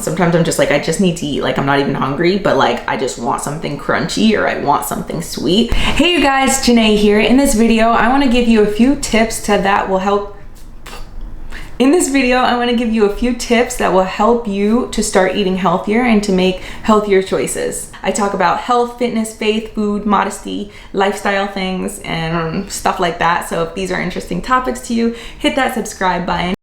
Sometimes I'm just like, I just need to eat. Like I'm not even hungry, but like I just want something crunchy or I want something sweet. Hey you guys, Janae here. In this video, I want to give you a few tips that will help you to start eating healthier and to make healthier choices. I talk about health, fitness, faith, food, modesty, lifestyle things, and stuff like that. So if these are interesting topics to you, hit that subscribe button.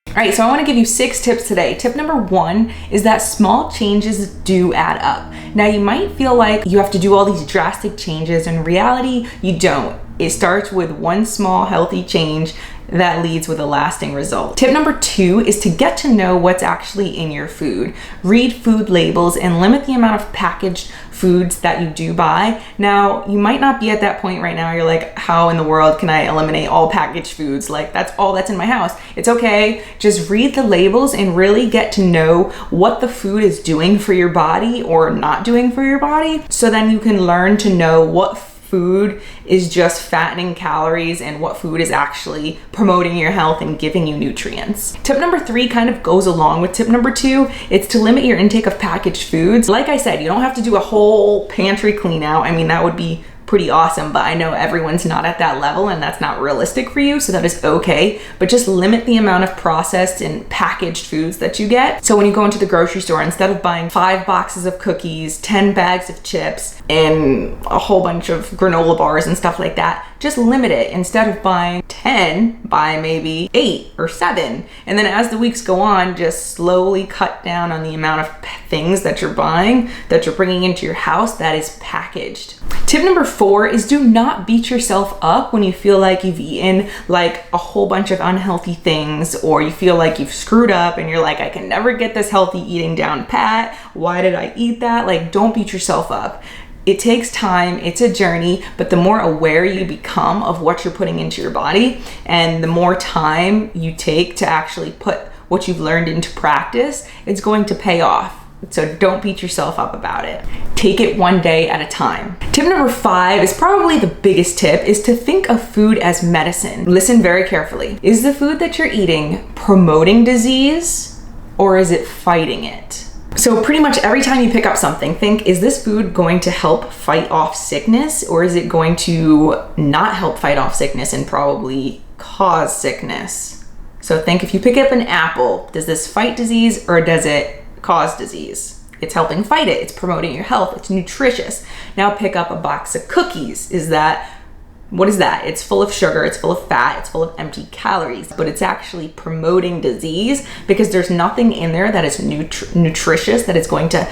All right, so I want to give you 6 tips today. Tip number 1 is that small changes do add up. Now you might feel like you have to do all these drastic changes. In reality, you don't. It starts with one small healthy change that leads with a lasting result. Tip number 2 is to get to know what's actually in your food. Read food labels and limit the amount of packaged foods that you do buy. Now, you might not be at that point right now. You're like, how in the world can I eliminate all packaged foods? Like that's all that's in my house. It's okay. Just read the labels and really get to know what the food is doing for your body or not doing for your body. So then you can learn to know what food is just fattening calories and what food is actually promoting your health and giving you nutrients. Tip number 3 kind of goes along with tip number 2. It's to limit your intake of packaged foods. Like I said, you don't have to do a whole pantry clean out. I mean, that would be pretty awesome, but I know everyone's not at that level and that's not realistic for you, so that is okay. But just limit the amount of processed and packaged foods that you get. So when you go into the grocery store, instead of buying 5 boxes of cookies, 10 bags of chips, and a whole bunch of granola bars and stuff like that, just limit it. Instead of buying 10, buy maybe 8 or 7. And then as the weeks go on, just slowly cut down on the amount of things that you're buying, that you're bringing into your house that is packaged. Tip number 4 is do not beat yourself up when you feel like you've eaten like a whole bunch of unhealthy things, or you feel like you've screwed up and you're like, I can never get this healthy eating down pat. Why did I eat that? Like, don't beat yourself up. It takes time, it's a journey, but the more aware you become of what you're putting into your body and the more time you take to actually put what you've learned into practice, it's going to pay off. So don't beat yourself up about it. Take it one day at a time. Tip number 5 is probably the biggest tip, is to think of food as medicine. Listen very carefully. Is the food that you're eating promoting disease or is it fighting it? So pretty much every time you pick up something, think, is this food going to help fight off sickness or is it going to not help fight off sickness and probably cause sickness? So think, if you pick up an apple, does this fight disease or does it cause disease? It's helping fight it. It's promoting your health. It's nutritious. Now pick up a box of cookies. What is that? It's full of sugar, it's full of fat, it's full of empty calories, but it's actually promoting disease because there's nothing in there that is nutritious, that is going to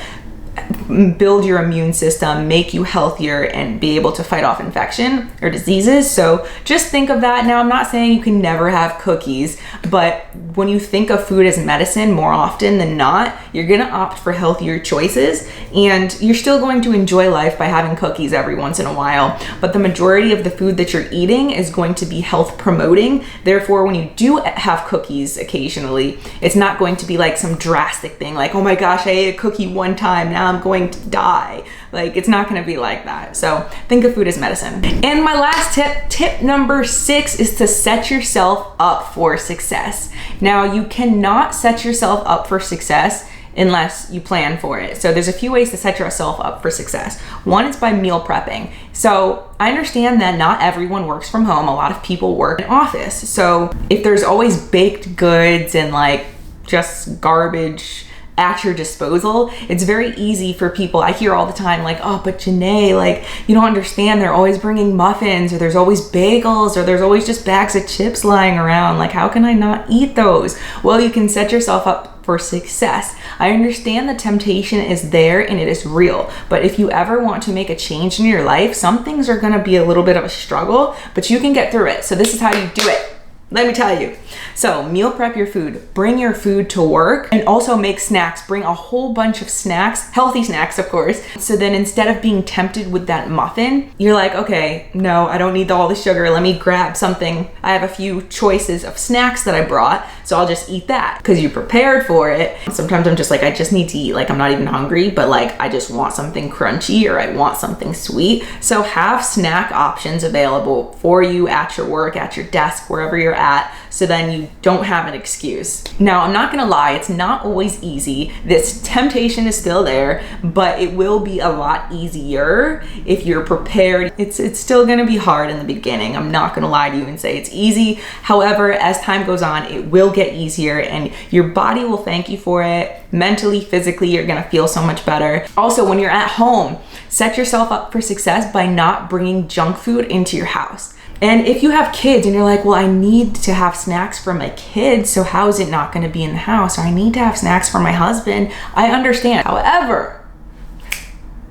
build your immune system, make you healthier, and be able to fight off infection or diseases. So just think of that. Now, I'm not saying you can never have cookies, but when you think of food as medicine, more often than not, you're gonna opt for healthier choices, and you're still going to enjoy life by having cookies every once in a while. But the majority of the food that you're eating is going to be health promoting. Therefore, when you do have cookies occasionally, it's not going to be like some drastic thing like, oh my gosh, I ate a cookie one time, now I'm going to die. Like, it's not going to be like that. So think of food as medicine. And my last tip number 6 is to set yourself up for success. Now, you cannot set yourself up for success unless you plan for it. So there's a few ways to set yourself up for success. One is by meal prepping. So I understand that not everyone works from home. A lot of people work in office. So if there's always baked goods and like just garbage at your disposal, it's very easy for people. I hear all the time like, oh, but Janae, like, you don't understand, they're always bringing muffins, or there's always bagels, or there's always just bags of chips lying around. Like, how can I not eat those? Well, you can set yourself up for success. I understand the temptation is there and it is real, but if you ever want to make a change in your life, some things are gonna be a little bit of a struggle, but you can get through it. So this is how you do it. Let me tell you. So meal prep your food, bring your food to work, and also make snacks. Bring a whole bunch of snacks, healthy snacks, of course. So then instead of being tempted with that muffin, you're like, okay, no, I don't need all the sugar. Let me grab something. I have a few choices of snacks that I brought. so I'll just eat that because you prepared for it. Sometimes I'm just like, I just need to eat, like I'm not even hungry, but like I just want something crunchy or I want something sweet. So have snack options available for you at your work, at your desk, wherever you're at, so then you don't have an excuse. Now, I'm not gonna lie, it's not always easy. This temptation is still there, but it will be a lot easier if you're prepared. It's still gonna be hard in the beginning. I'm not gonna lie to you and say it's easy. However, as time goes on, it will get easier and your body will thank you for it. Mentally, physically, you're gonna feel so much better. Also, when you're at home, set yourself up for success by not bringing junk food into your house. And if you have kids and you're like, well, I need to have snacks for my kids, so how is it not gonna be in the house? Or I need to have snacks for my husband. I understand. However,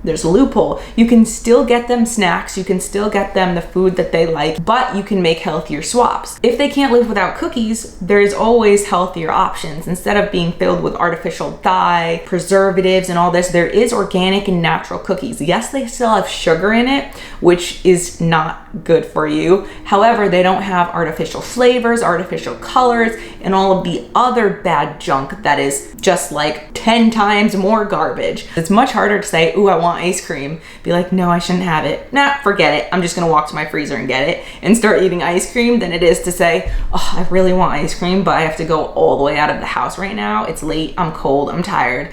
there's a loophole. You can still get them snacks, you can still get them the food that they like, but you can make healthier swaps. If they can't live without cookies, there's always healthier options. Instead of being filled with artificial dye, preservatives, and all this, there is organic and natural cookies. Yes, they still have sugar in it, which is not good for you. However, they don't have artificial flavors, artificial colors, and all of the other bad junk that is just like 10 times more garbage. It's much harder to say, ooh, I want ice cream. Be like, no, I shouldn't have it. Nah, forget it. I'm just gonna walk to my freezer and get it and start eating ice cream than it is to say, oh, I really want ice cream, but I have to go all the way out of the house right now. It's late, I'm cold, I'm tired.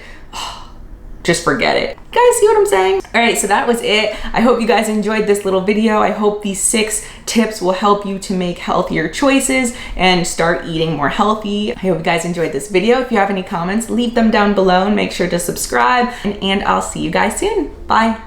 Just forget it. You guys see what I'm saying? All right, so that was it. I hope you guys enjoyed this little video. I hope these 6 tips will help you to make healthier choices and start eating more healthy. I hope you guys enjoyed this video. If you have any comments, leave them down below and make sure to subscribe, and I'll see you guys soon. Bye.